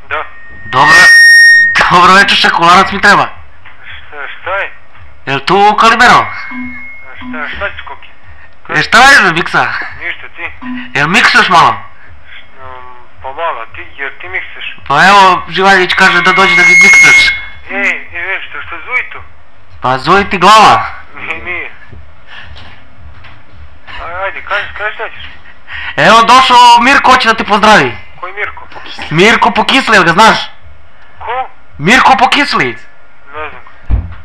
Da. Dobro večer, šokoladac mi treba. Šta je? Jel tu Kalibero? Šta ćeš Koki? Šta radiš miksa? Ništa, ti? Jel miksaš malo? Pa malo, jer ti miksaš? Pa evo, Živaljić kaže da dođe da ga miksaš. Što zvuji tu? Pa zvoji ti glava. Nije. Ajde, kaži šta ćeš? Evo došao Mirko, hoće da te pozdravi. Koji Mirko? Mirko Pokisli, jel ga znaš? Ko? Mirko Pokisli. Ne znam.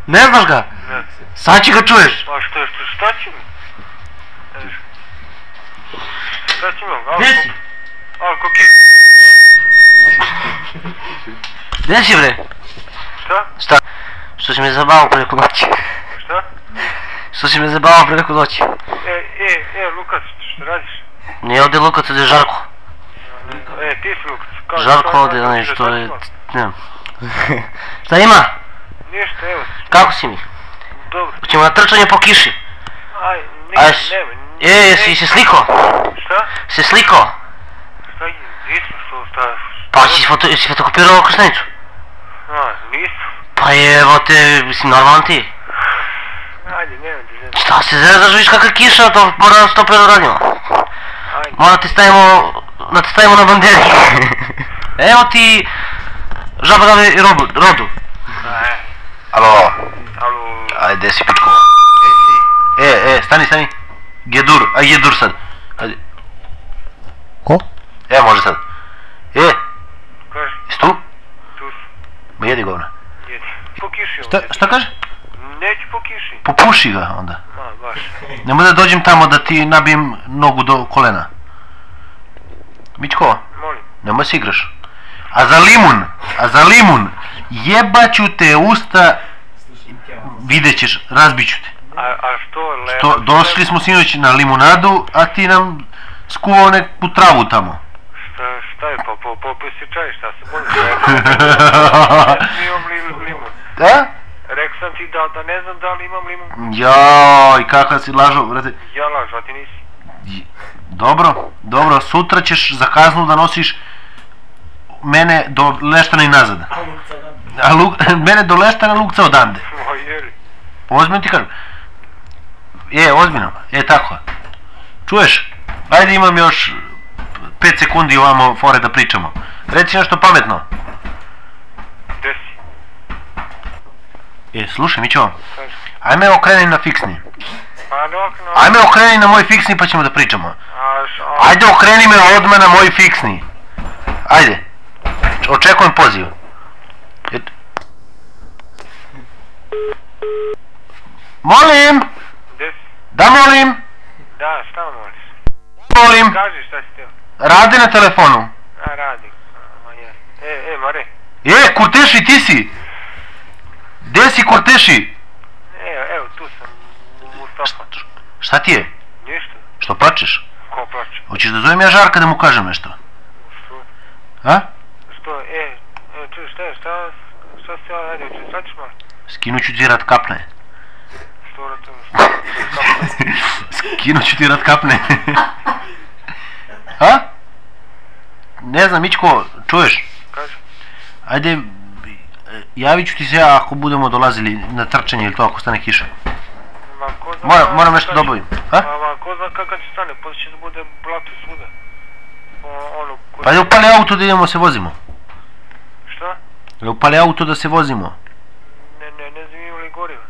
Ne znaš ga? Ne. Sad će ga čuješ. A šta će mi? Šta će mi? Gdje si? Koki. Gdje si bre? Šta? Što si me zabavao preko noći? Šta? Što si me zabavao preko noći? Lukac, što radiš? Nije ovdje Lukac, ovdje je Žarko. Ti si Lukac. Žarko ovdje, znaš što je... Šta ima? Ništa, evo. Kako si mi? Dobro. Hoćemo na trčanje po kiši. Nema. Jesi se sliko? Šta? Se sliko? Šta je? Nisam šta? Pa si fotokopirao krstenicu? Nisam. Pa evo te, mislim, normalno ti. Ajde, nema ti žena. Šta se zezaš, viš kakva kiša, to mora da 100% radimo. Mora ti stavimo na banderi. Evo ti žabadave rodu. Alo. Ajde, gdje si pičko? Stani. Gedur sad. Ajde. Ko? Može sad. Kaži. Jesi tu? Tu su. Ma jedi govna. Jedi. Po kiši. Šta kaže? Neću po kiši. Popuši ga onda. Baš. Nemoj da dođem tamo da ti nabijem nogu do kolena. Mičko, Molim. nemoj se igraš. A za limun, jebaću te usta, vidjet ćeš, razbit ću te. A što? Došli smo sinoć na limunadu, a ti nam skuvao neku travu tamo. Šta je, popio si čaj, šta se boli? Imam limun. Da? Rekao sam ti da ne znam da li imam limun. Joj, kakav si lažo, brate. Ja lažu, a ti nisi. Dobro, sutra ćeš za kaznu da nosiš mene do Leštana i nazad. Mene do Leštana, Lukca odande. Jeli. Ozbiljno ti kažem. Ozbiljno, tako. Čuješ? Ajde, imam još 5 sekundi ovamo fore da pričamo. Reci nešto pametno. Gde si? Slušaj, Mićo. Ajme okreni na fiksni. Pa dok Ajme okreni na moj fiksni pa ćemo da pričamo. Ajde okreni me odmah na moj fiksni. Ajde. Očekujem poziv. Molim. Gde si? Da molim. Da, šta moliš? Molim. Kaži šta si teo. Radi na telefonu. Radi. Mare. Kurteši, ti si. Gde si Kurteši? Evo, tu sam. Mustafa. Šta ti je? Ništa. Što plačeš? Ko plače? Hoćeš da zovem ja Žarka da mu kažem nešto? Što? A? Što? Čuj, šta si ja radio? Šta ćeš malo? Skinuću ti rad kapne. Što radim? Skinuću ti rad kapne. A? Ne znam, Mićko, čuješ? Kaži. Ajde, javit ću ti se ja ako budemo dolazili na trčanje ili to ako stane kiša. Moram nešto da obavim. Ko zna kakav će stane, posle će da bude blato svuda. Pa je upali auto da idemo se vozimo. Šta? Je upali auto da se vozimo. Ne znam imali goriva.